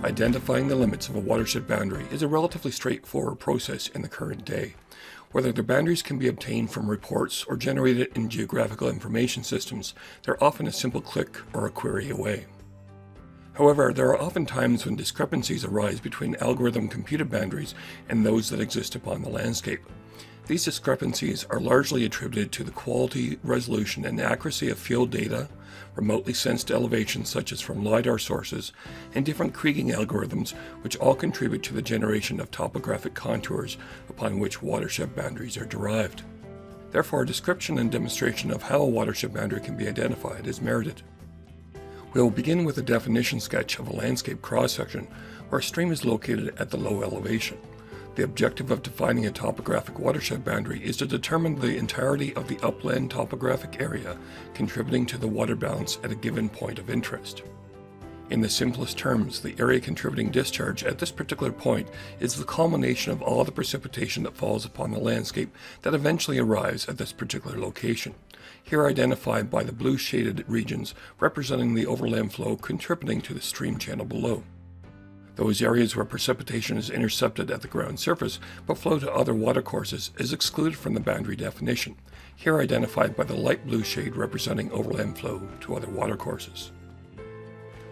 Identifying the limits of a watershed boundary is a relatively straightforward process in the current day. Whether the boundaries can be obtained from reports or generated in geographical information systems, they're often a simple click or a query away. However, there are often times when discrepancies arise between algorithm-computed boundaries and those that exist upon the landscape. These discrepancies are largely attributed to the quality, resolution, and accuracy of field data, remotely sensed elevations such as from LiDAR sources, and different kriging algorithms which all contribute to the generation of topographic contours upon which watershed boundaries are derived. Therefore, a description and demonstration of how a watershed boundary can be identified is merited. We will begin with a definition sketch of a landscape cross-section where a stream is located at the low elevation. The objective of defining a topographic watershed boundary is to determine the entirety of the upland topographic area contributing to the water balance at a given point of interest. In the simplest terms, the area contributing discharge at this particular point is the culmination of all the precipitation that falls upon the landscape that eventually arrives at this particular location, here identified by the blue shaded regions representing the overland flow contributing to the stream channel below. Those areas where precipitation is intercepted at the ground surface but flow to other watercourses is excluded from the boundary definition, here identified by the light blue shade representing overland flow to other watercourses.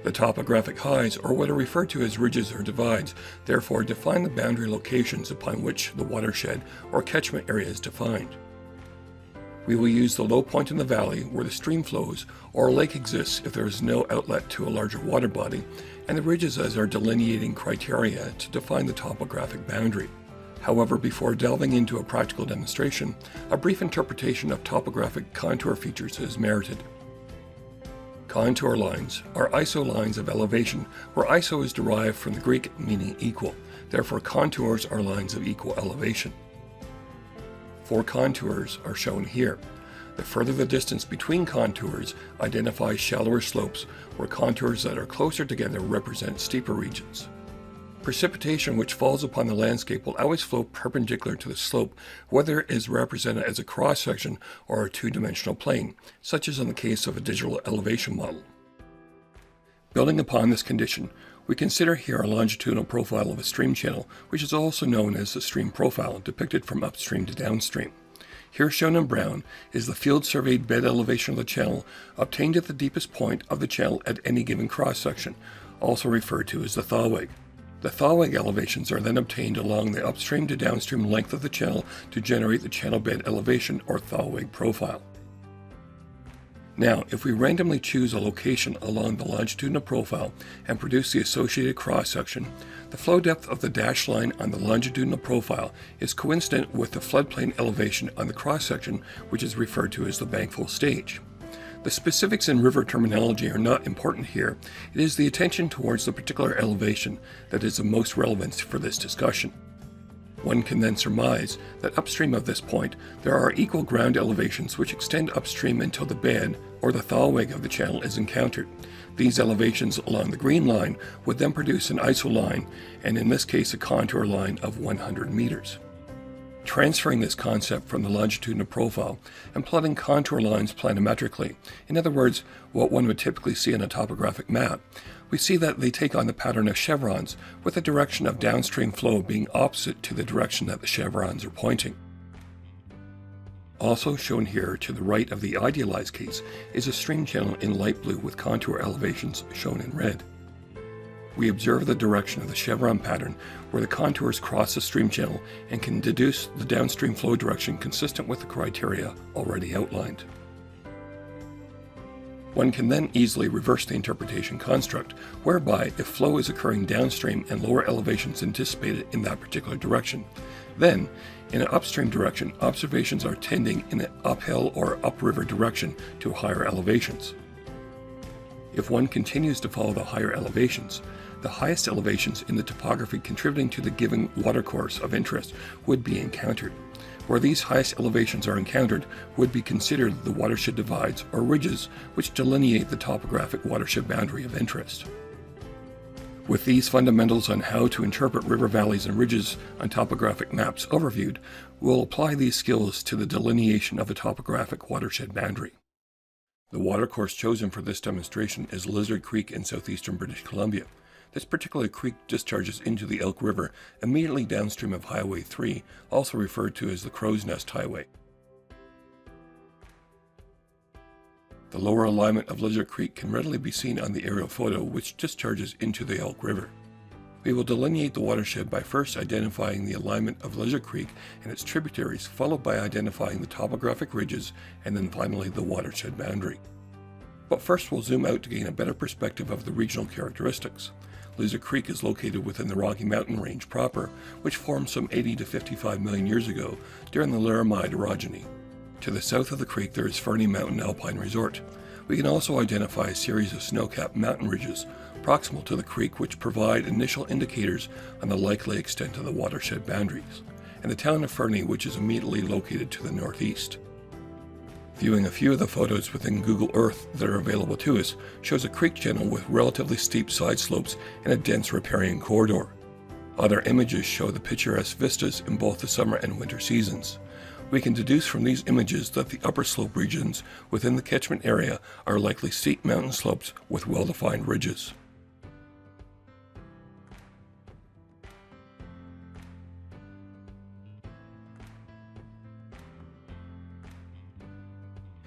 The topographic highs, or what are referred to as ridges or divides, therefore define the boundary locations upon which the watershed or catchment area is defined. We will use the low point in the valley where the stream flows or a lake exists if there is no outlet to a larger water body, and the ridges as our delineating criteria to define the topographic boundary. However, before delving into a practical demonstration, a brief interpretation of topographic contour features is merited. Contour lines are iso lines of elevation, where iso is derived from the Greek meaning equal. Therefore, contours are lines of equal elevation. 4 contours are shown here. The further the distance between contours identifies shallower slopes, where contours that are closer together represent steeper regions. Precipitation which falls upon the landscape will always flow perpendicular to the slope, whether it is represented as a cross-section or a two-dimensional plane, such as in the case of a digital elevation model. Building upon this condition, we consider here a longitudinal profile of a stream channel, which is also known as the stream profile, depicted from upstream to downstream. Here shown in brown is the field surveyed bed elevation of the channel obtained at the deepest point of the channel at any given cross-section, also referred to as the thalweg. The thalweg elevations are then obtained along the upstream to downstream length of the channel to generate the channel bed elevation or thalweg profile. Now, if we randomly choose a location along the longitudinal profile and produce the associated cross-section, the flow depth of the dashed line on the longitudinal profile is coincident with the floodplain elevation on the cross-section, which is referred to as the bankfull stage. The specifics in river terminology are not important here. It is the attention towards the particular elevation that is of most relevance for this discussion. One can then surmise that upstream of this point, there are equal ground elevations which extend upstream until the bed, or the thalweg of the channel, is encountered. These elevations along the green line would then produce an iso line, and in this case a contour line of 100 meters. Transferring this concept from the longitudinal profile and plotting contour lines planimetrically, in other words, what one would typically see in a topographic map, we see that they take on the pattern of chevrons, with the direction of downstream flow being opposite to the direction that the chevrons are pointing. Also shown here to the right of the idealized case is a stream channel in light blue with contour elevations shown in red. We observe the direction of the chevron pattern where the contours cross the stream channel and can deduce the downstream flow direction consistent with the criteria already outlined. One can then easily reverse the interpretation construct, whereby if flow is occurring downstream and lower elevations anticipated in that particular direction, then in an upstream direction, observations are tending in an uphill or upriver direction to higher elevations. If one continues to follow the higher elevations, the highest elevations in the topography contributing to the given watercourse of interest would be encountered. Where these highest elevations are encountered would be considered the watershed divides or ridges which delineate the topographic watershed boundary of interest. With these fundamentals on how to interpret river valleys and ridges on topographic maps overviewed, we'll apply these skills to the delineation of a topographic watershed boundary. The watercourse chosen for this demonstration is Lizard Creek in southeastern British Columbia. This particular creek discharges into the Elk River immediately downstream of Highway 3, also referred to as the Crow's Nest Highway. The lower alignment of Lizard Creek can readily be seen on the aerial photo, which discharges into the Elk River. We will delineate the watershed by first identifying the alignment of Lizard Creek and its tributaries, followed by identifying the topographic ridges, and then finally the watershed boundary. But first we'll zoom out to gain a better perspective of the regional characteristics. Lizard Creek is located within the Rocky Mountain Range proper, which formed some 80 to 55 million years ago during the Laramide orogeny. To the south of the creek there is Fernie Mountain Alpine Resort. We can also identify a series of snow-capped mountain ridges proximal to the creek which provide initial indicators on the likely extent of the watershed boundaries, and the town of Fernie, which is immediately located to the northeast. Viewing a few of the photos within Google Earth that are available to us shows a creek channel with relatively steep side slopes and a dense riparian corridor. Other images show the picturesque vistas in both the summer and winter seasons. We can deduce from these images that the upper slope regions within the catchment area are likely steep mountain slopes with well-defined ridges.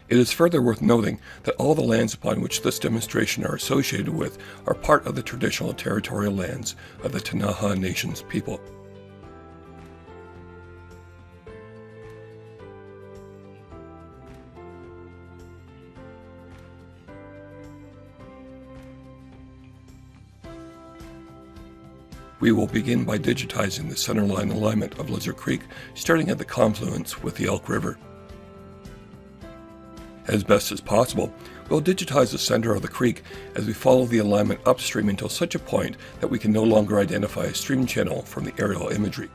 It is further worth noting that all the lands upon which this demonstration are associated with are part of the traditional territorial lands of the Ktunaxa Nation's people. We will begin by digitizing the centerline alignment of Lizard Creek, starting at the confluence with the Elk River. As best as possible, we'll digitize the center of the creek as we follow the alignment upstream until such a point that we can no longer identify a stream channel from the aerial imagery.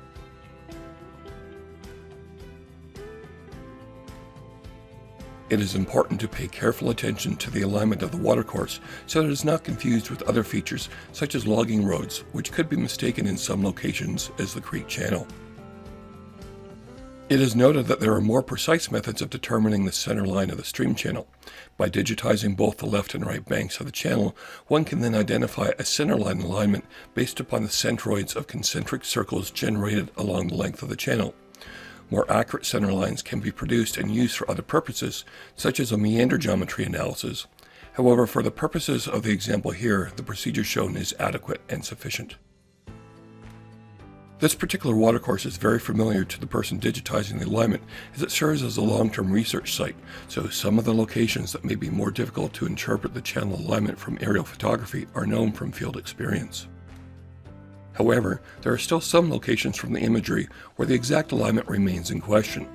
It is important to pay careful attention to the alignment of the watercourse so that it is not confused with other features such as logging roads, which could be mistaken in some locations as the creek channel. It is noted that there are more precise methods of determining the center line of the stream channel. By digitizing both the left and right banks of the channel, one can then identify a centerline alignment based upon the centroids of concentric circles generated along the length of the channel. More accurate centerlines can be produced and used for other purposes, such as a meander geometry analysis. However, for the purposes of the example here, the procedure shown is adequate and sufficient. This particular watercourse is very familiar to the person digitizing the alignment, as it serves as a long-term research site, so some of the locations that may be more difficult to interpret the channel alignment from aerial photography are known from field experience. However, there are still some locations from the imagery where the exact alignment remains in question.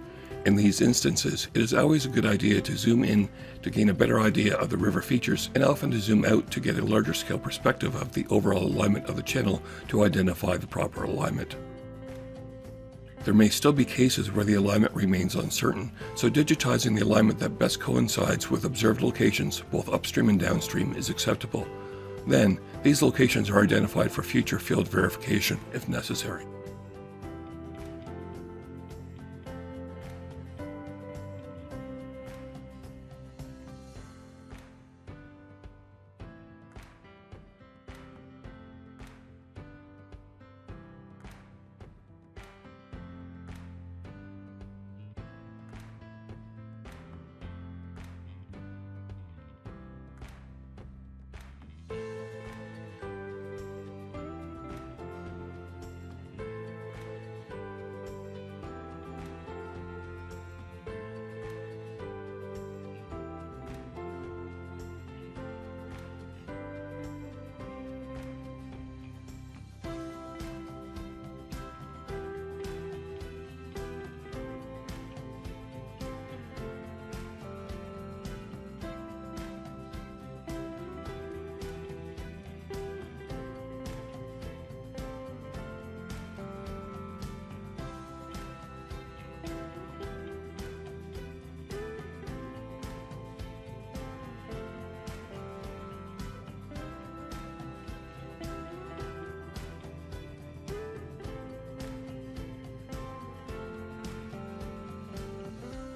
In these instances, it is always a good idea to zoom in to gain a better idea of the river features, and often to zoom out to get a larger scale perspective of the overall alignment of the channel to identify the proper alignment. There may still be cases where the alignment remains uncertain, so digitizing the alignment that best coincides with observed locations, both upstream and downstream, is acceptable. Then, these locations are identified for future field verification if necessary.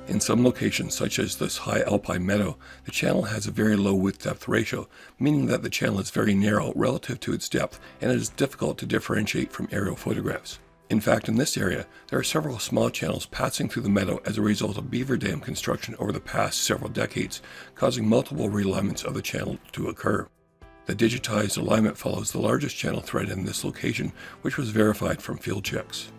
In some locations, such as this high alpine meadow, the channel has a very low width-depth ratio, meaning that the channel is very narrow relative to its depth and it is difficult to differentiate from aerial photographs. In fact, in this area, there are several small channels passing through the meadow as a result of beaver dam construction over the past several decades, causing multiple realignments of the channel to occur. The digitized alignment follows the largest channel thread in this location, which was verified from field checks.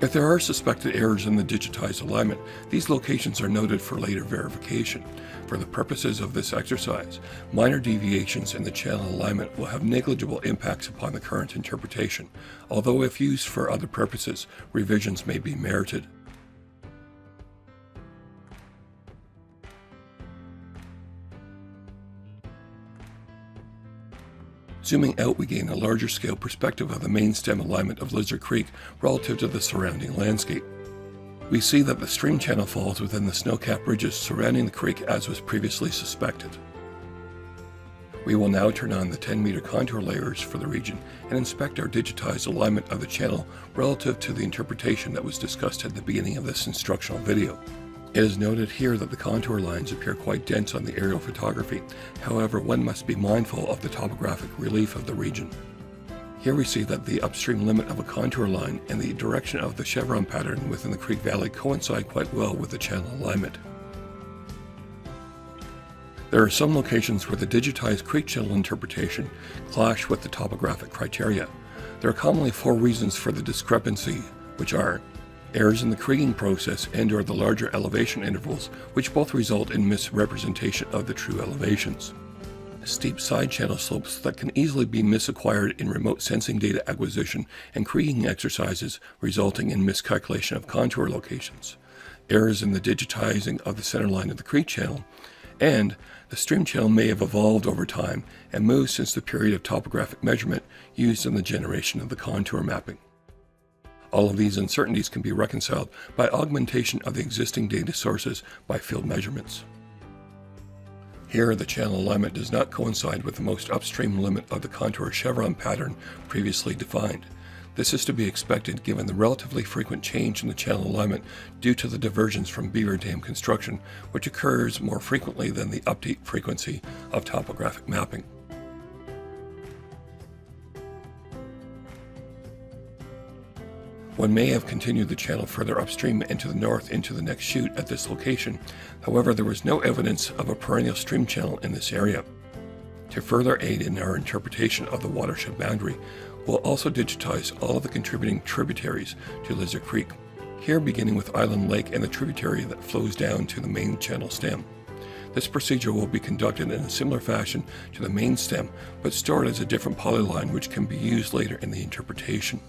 If there are suspected errors in the digitized alignment, these locations are noted for later verification. For the purposes of this exercise, minor deviations in the channel alignment will have negligible impacts upon the current interpretation, although if used for other purposes, revisions may be merited. Zooming out, we gain a larger scale perspective of the main stem alignment of Lizard Creek relative to the surrounding landscape. We see that the stream channel falls within the snow-capped ridges surrounding the creek as was previously suspected. We will now turn on the 10-meter contour layers for the region and inspect our digitized alignment of the channel relative to the interpretation that was discussed at the beginning of this instructional video. It is noted here that the contour lines appear quite dense on the aerial photography. However, one must be mindful of the topographic relief of the region. Here we see that the upstream limit of a contour line and the direction of the chevron pattern within the creek valley coincide quite well with the channel alignment. There are some locations where the digitized creek channel interpretation clash with the topographic criteria. There are commonly 4 reasons for the discrepancy, which are errors in the kriging process and/or the larger elevation intervals, which both result in misrepresentation of the true elevations. Steep side channel slopes that can easily be misacquired in remote sensing data acquisition and kriging exercises, resulting in miscalculation of contour locations. Errors in the digitizing of the center line of the creek channel, and the stream channel may have evolved over time and moved since the period of topographic measurement used in the generation of the contour mapping. All of these uncertainties can be reconciled by augmentation of the existing data sources by field measurements. Here, the channel alignment does not coincide with the most upstream limit of the contour chevron pattern previously defined. This is to be expected given the relatively frequent change in the channel alignment due to the diversions from beaver dam construction, which occurs more frequently than the update frequency of topographic mapping. One may have continued the channel further upstream and to the north into the next chute at this location. However, there was no evidence of a perennial stream channel in this area. To further aid in our interpretation of the watershed boundary, we'll also digitize all of the contributing tributaries to Lizard Creek, here beginning with Island Lake and the tributary that flows down to the main channel stem. This procedure will be conducted in a similar fashion to the main stem, but stored as a different polyline which can be used later in the interpretation.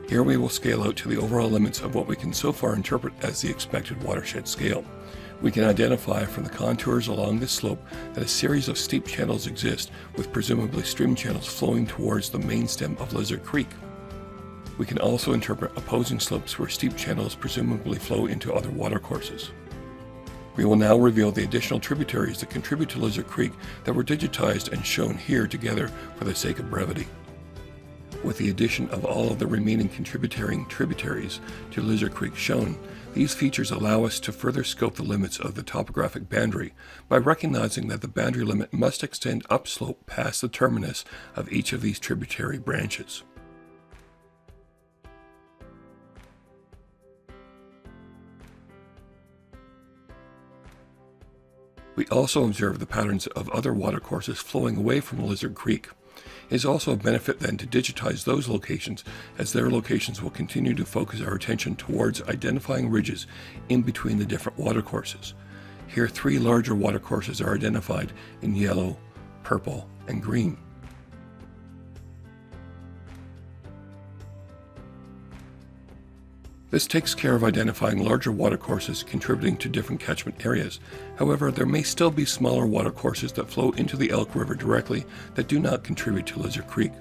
Here we will scale out to the overall limits of what we can so far interpret as the expected watershed scale. We can identify from the contours along this slope that a series of steep channels exist, with presumably stream channels flowing towards the main stem of Lizard Creek. We can also interpret opposing slopes where steep channels presumably flow into other watercourses. We will now reveal the additional tributaries that contribute to Lizard Creek that were digitized and shown here together for the sake of brevity. With the addition of all of the remaining contributing tributaries to Lizard Creek shown, these features allow us to further scope the limits of the topographic boundary by recognizing that the boundary limit must extend upslope past the terminus of each of these tributary branches. We also observe the patterns of other watercourses flowing away from Lizard Creek. It is also a benefit then to digitize those locations, as their locations will continue to focus our attention towards identifying ridges in between the different watercourses. Here, 3 larger watercourses are identified in yellow, purple, and green. This takes care of identifying larger watercourses contributing to different catchment areas. However, there may still be smaller watercourses that flow into the Elk River directly that do not contribute to Lizard Creek.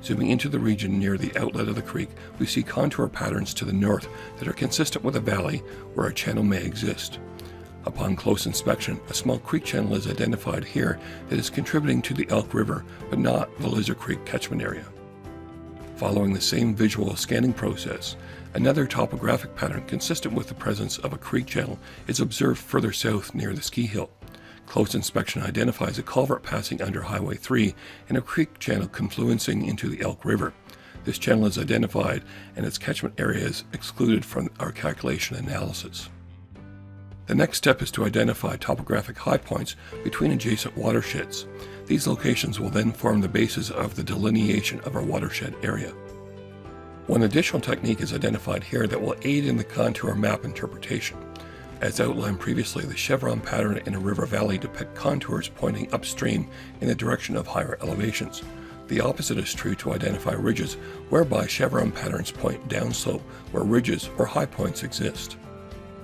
Zooming into the region near the outlet of the creek, we see contour patterns to the north that are consistent with a valley where a channel may exist. Upon close inspection, a small creek channel is identified here that is contributing to the Elk River, but not the Lizard Creek catchment area. Following the same visual scanning process, another topographic pattern consistent with the presence of a creek channel is observed further south near the ski hill. Close inspection identifies a culvert passing under Highway 3 and a creek channel confluencing into the Elk River. This channel is identified and its catchment area is excluded from our calculation analysis. The next step is to identify topographic high points between adjacent watersheds. These locations will then form the basis of the delineation of our watershed area. One additional technique is identified here that will aid in the contour map interpretation. As outlined previously, the chevron pattern in a river valley depict contours pointing upstream in the direction of higher elevations. The opposite is true to identify ridges, whereby chevron patterns point downslope where ridges or high points exist.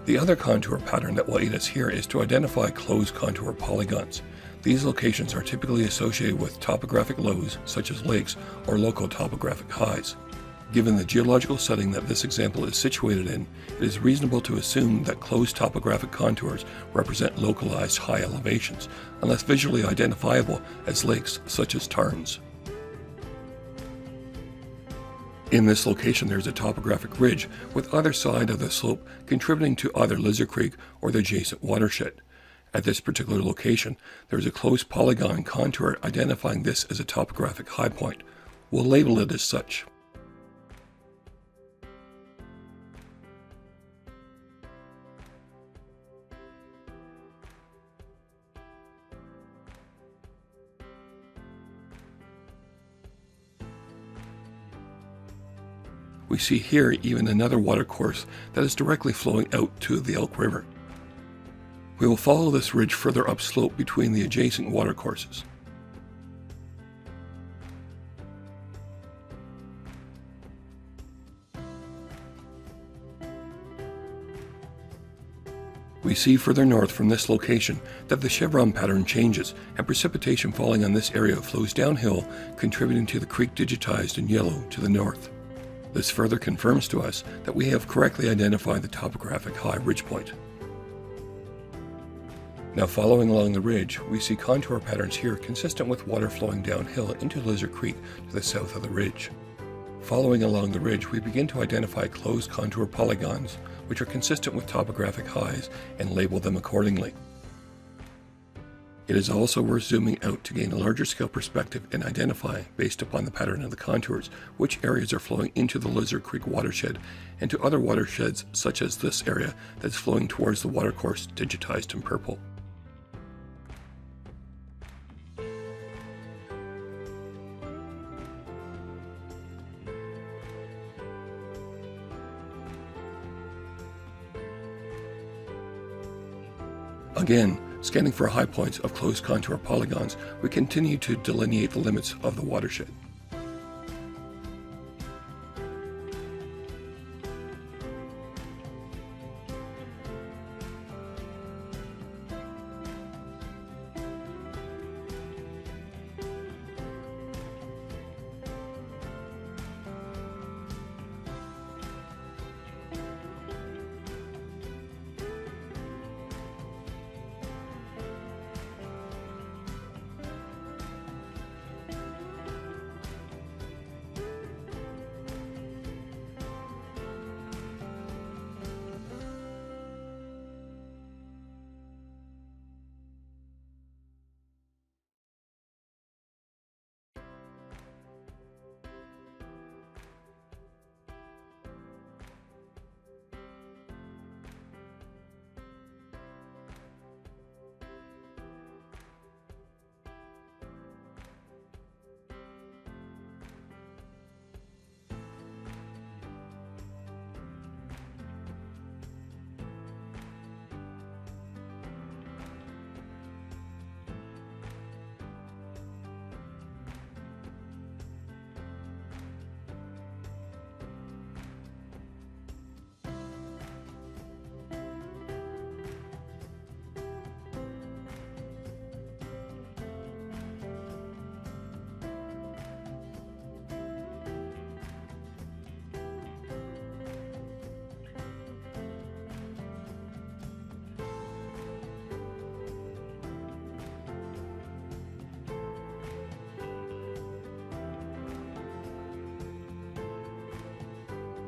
The other contour pattern that will aid us here is to identify closed contour polygons. These locations are typically associated with topographic lows, such as lakes, or local topographic highs. Given the geological setting that this example is situated in, it is reasonable to assume that closed topographic contours represent localized high elevations, unless visually identifiable as lakes such as tarns. In this location, there is a topographic ridge with either side of the slope contributing to either Lizard Creek or the adjacent watershed. At this particular location, there is a closed polygon contour identifying this as a topographic high point. We'll label it as such. We see here even another watercourse that is directly flowing out to the Elk River. We will follow this ridge further upslope between the adjacent watercourses. We see further north from this location that the chevron pattern changes and precipitation falling on this area flows downhill, contributing to the creek digitized in yellow to the north. This further confirms to us that we have correctly identified the topographic high ridge point. Now following along the ridge, we see contour patterns here consistent with water flowing downhill into Lizard Creek to the south of the ridge. Following along the ridge, we begin to identify closed contour polygons, which are consistent with topographic highs, and label them accordingly. It is also worth zooming out to gain a larger scale perspective and identify, based upon the pattern of the contours, which areas are flowing into the Lizard Creek watershed and to other watersheds such as this area that's flowing towards the watercourse digitized in purple. Again, scanning for high points of closed contour polygons, we continue to delineate the limits of the watershed.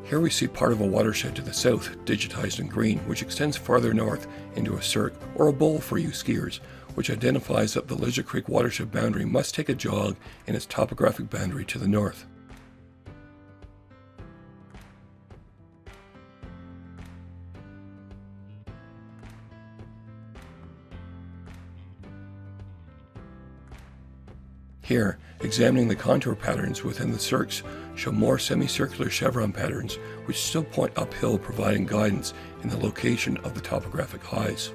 Here we see part of a watershed to the south, digitized in green, which extends farther north into a cirque, or a bowl for you skiers, which identifies that the Lizard Creek watershed boundary must take a jog in its topographic boundary to the north. Here, examining the contour patterns within the cirques show more semicircular chevron patterns which still point uphill, providing guidance in the location of the topographic highs.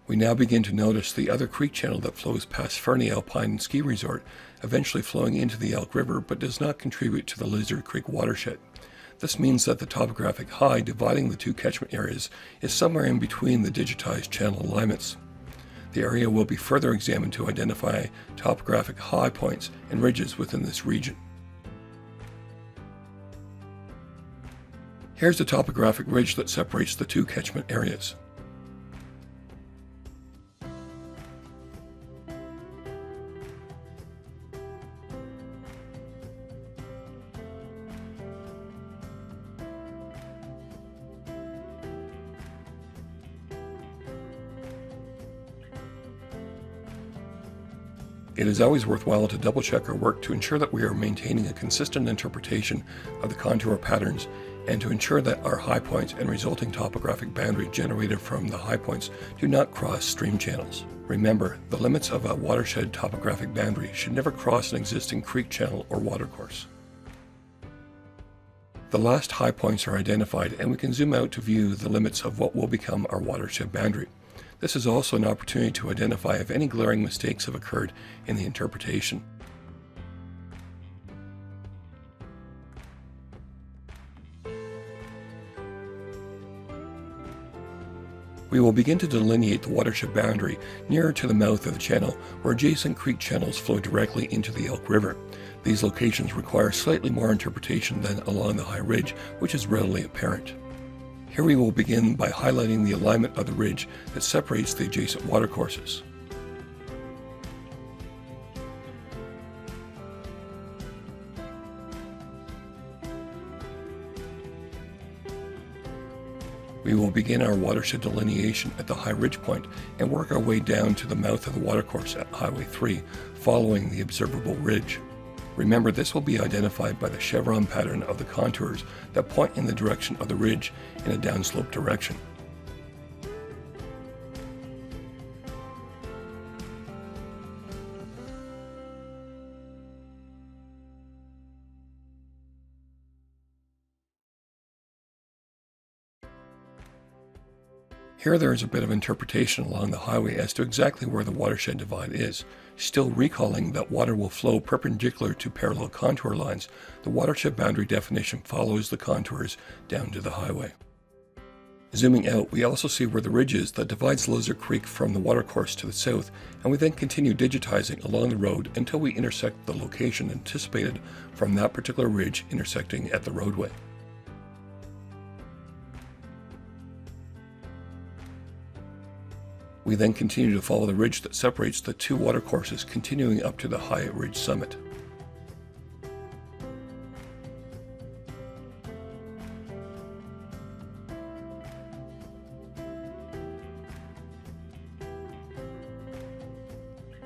We now begin to notice the other creek channel that flows past Fernie Alpine Ski Resort, eventually flowing into the Elk River, but does not contribute to the Lizard Creek watershed. This means that the topographic high dividing the two catchment areas is somewhere in between the digitized channel alignments. The area will be further examined to identify topographic high points and ridges within this region. Here's the topographic ridge that separates the two catchment areas. It is always worthwhile to double-check our work to ensure that we are maintaining a consistent interpretation of the contour patterns and to ensure that our high points and resulting topographic boundary generated from the high points do not cross stream channels. Remember, the limits of a watershed topographic boundary should never cross an existing creek channel or watercourse. The last high points are identified, and we can zoom out to view the limits of what will become our watershed boundary. This is also an opportunity to identify if any glaring mistakes have occurred in the interpretation. We will begin to delineate the watershed boundary nearer to the mouth of the channel, where adjacent creek channels flow directly into the Elk River. These locations require slightly more interpretation than along the high ridge, which is readily apparent. Here we will begin by highlighting the alignment of the ridge that separates the adjacent watercourses. We will begin our watershed delineation at the high ridge point and work our way down to the mouth of the watercourse at Highway 3, following the observable ridge. Remember, this will be identified by the chevron pattern of the contours that point in the direction of the ridge in a downslope direction. Here there is a bit of interpretation along the highway as to exactly where the watershed divide is. Still recalling that water will flow perpendicular to parallel contour lines, the watershed boundary definition follows the contours down to the highway. Zooming out, we also see where the ridge is that divides Lizard Creek from the watercourse to the south, and we then continue digitizing along the road until we intersect the location anticipated from that particular ridge intersecting at the roadway. We then continue to follow the ridge that separates the two watercourses, continuing up to the high ridge summit.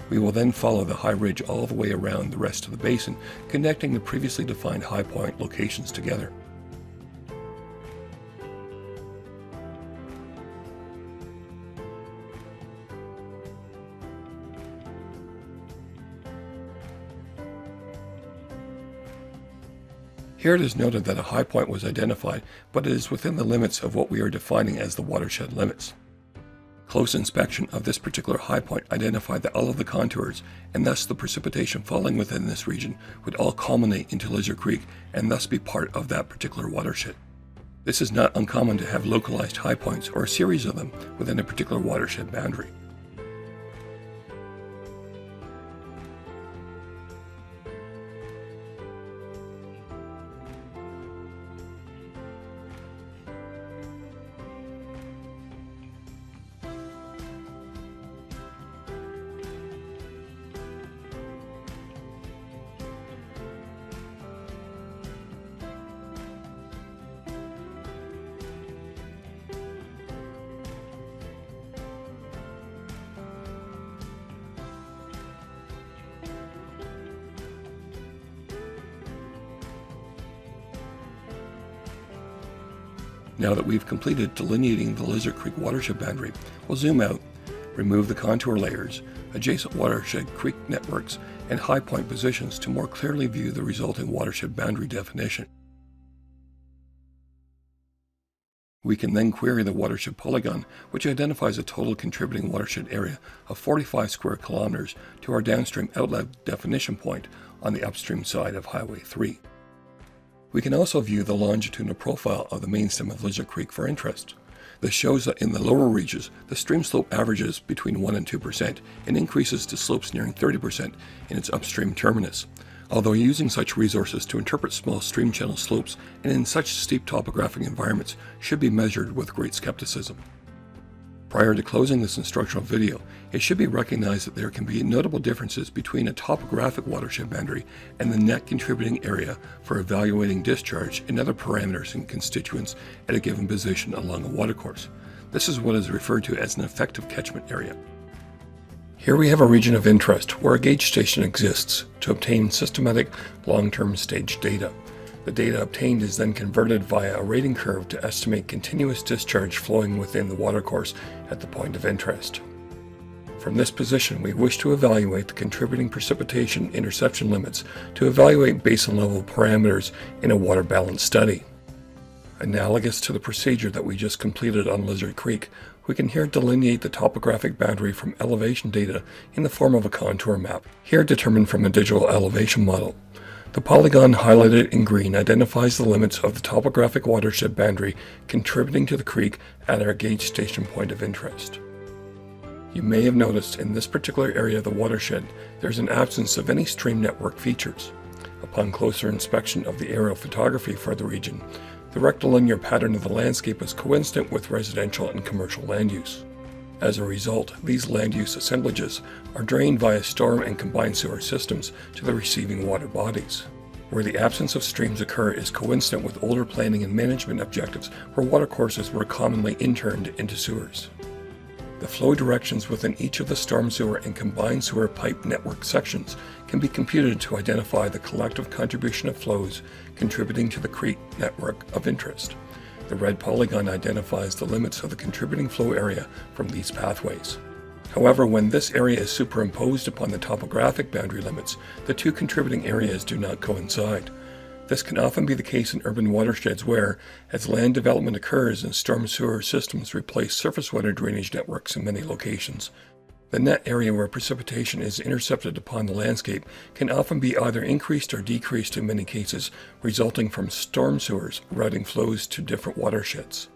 We will then follow the high ridge all the way around the rest of the basin, connecting the previously defined high point locations together. Here it is noted that a high point was identified, but it is within the limits of what we are defining as the watershed limits. Close inspection of this particular high point identified that all of the contours, and thus the precipitation falling within this region, would all culminate into Lizard Creek and thus be part of that particular watershed. This is not uncommon to have localized high points or a series of them within a particular watershed boundary. Now that we've completed delineating the Lizard Creek watershed boundary, we'll zoom out, remove the contour layers, adjacent watershed creek networks, and high point positions to more clearly view the resulting watershed boundary definition. We can then query the watershed polygon, which identifies a total contributing watershed area of 45 square kilometers to our downstream outlet definition point on the upstream side of Highway 3. We can also view the longitudinal profile of the main stem of Lizard Creek for interest. This shows that in the lower reaches, the stream slope averages between 1 and 2% and increases to slopes nearing 30% in its upstream terminus. Although using such resources to interpret small stream channel slopes and in such steep topographic environments should be measured with great skepticism. Prior to closing this instructional video, it should be recognized that there can be notable differences between a topographic watershed boundary and the net contributing area for evaluating discharge and other parameters and constituents at a given position along a watercourse. This is what is referred to as an effective catchment area. Here we have a region of interest where a gauge station exists to obtain systematic long-term stage data. The data obtained is then converted via a rating curve to estimate continuous discharge flowing within the watercourse at the point of interest. From this position, we wish to evaluate the contributing precipitation interception limits to evaluate basin level parameters in a water balance study. Analogous to the procedure that we just completed on Lizard Creek, we can here delineate the topographic boundary from elevation data in the form of a contour map, here determined from a digital elevation model. The polygon highlighted in green identifies the limits of the topographic watershed boundary contributing to the creek at our gauge station point of interest. You may have noticed in this particular area of the watershed, there's an absence of any stream network features. Upon closer inspection of the aerial photography for the region, the rectilinear pattern of the landscape is coincident with residential and commercial land use. As a result, these land use assemblages are drained via storm and combined sewer systems to the receiving water bodies. Where the absence of streams occur is coincident with older planning and management objectives where watercourses were commonly interned into sewers. The flow directions within each of the storm sewer and combined sewer pipe network sections can be computed to identify the collective contribution of flows contributing to the creek network of interest. The red polygon identifies the limits of the contributing flow area from these pathways. However, when this area is superimposed upon the topographic boundary limits, the two contributing areas do not coincide. This can often be the case in urban watersheds where, as land development occurs and storm sewer systems replace surface water drainage networks in many locations, the net area where precipitation is intercepted upon the landscape can often be either increased or decreased in many cases, resulting from storm sewers routing flows to different watersheds.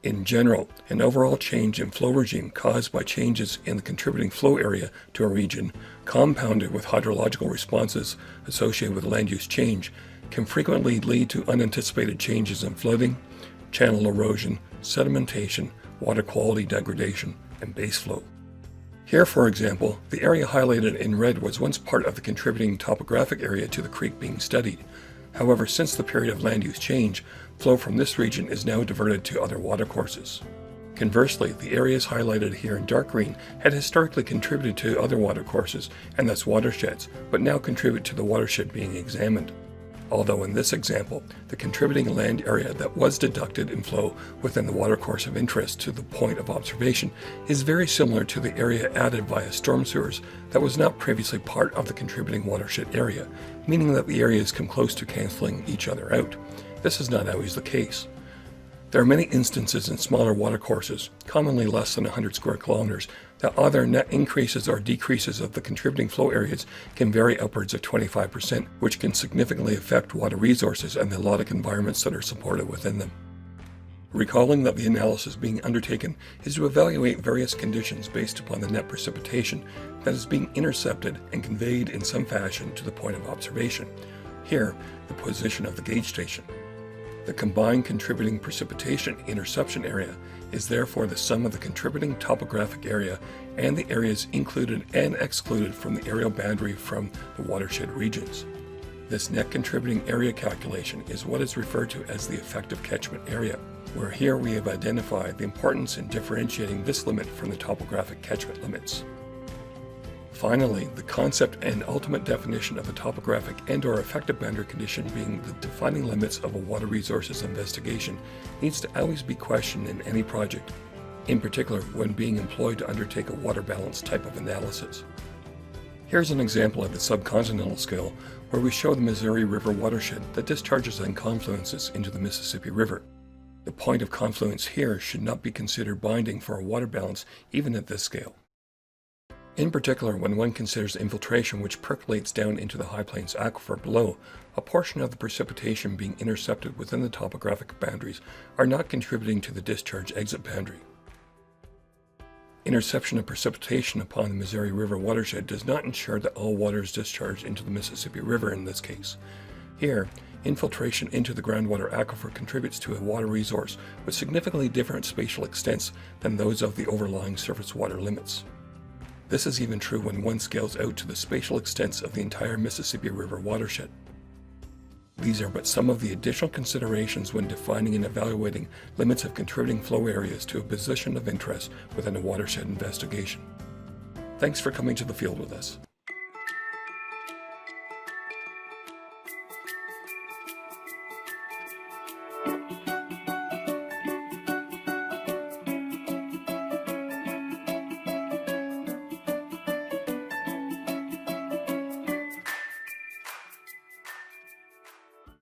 In general, an overall change in flow regime caused by changes in the contributing flow area to a region, compounded with hydrological responses associated with land use change, can frequently lead to unanticipated changes in flooding, channel erosion, sedimentation, water quality degradation, and base flow. Here, for example, the area highlighted in red was once part of the contributing topographic area to the creek being studied. However, since the period of land use change, flow from this region is now diverted to other watercourses. Conversely, the areas highlighted here in dark green had historically contributed to other watercourses and thus watersheds, but now contribute to the watershed being examined. although in this example, the contributing land area that was deducted in flow within the watercourse of interest to the point of observation is very similar to the area added via storm sewers that was not previously part of the contributing watershed area, meaning that the areas come close to canceling each other out. This is not always the case. There are many instances in smaller watercourses, commonly less than 100 square kilometers, that either net increases or decreases of the contributing flow areas can vary upwards of 25%, which can significantly affect water resources and the melodic environments that are supported within them. Recalling that the analysis being undertaken is to evaluate various conditions based upon the net precipitation that is being intercepted and conveyed in some fashion to the point of observation. Here, the position of the gauge station. The combined contributing precipitation interception area is therefore the sum of the contributing topographic area and the areas included and excluded from the areal boundary from the watershed regions. This net contributing area calculation is what is referred to as the effective catchment area, where here we have identified the importance in differentiating this limit from the topographic catchment limits. Finally, the concept and ultimate definition of a topographic and/or effective boundary condition being the defining limits of a water resources investigation needs to always be questioned in any project, in particular when being employed to undertake a water balance type of analysis. Here's an example at the subcontinental scale where we show the Missouri River watershed that discharges and confluences into the Mississippi River. The point of confluence here should not be considered binding for a water balance even at this scale. In particular, when one considers infiltration which percolates down into the high plains aquifer below, a portion of the precipitation being intercepted within the topographic boundaries are not contributing to the discharge exit boundary. Interception of precipitation upon the Missouri River watershed does not ensure that all water is discharged into the Mississippi River in this case. Here, infiltration into the groundwater aquifer contributes to a water resource with significantly different spatial extents than those of the overlying surface water limits. This is even true when one scales out to the spatial extents of the entire Mississippi River watershed. These are but some of the additional considerations when defining and evaluating limits of contributing flow areas to a position of interest within a watershed investigation. Thanks for coming to the field with us.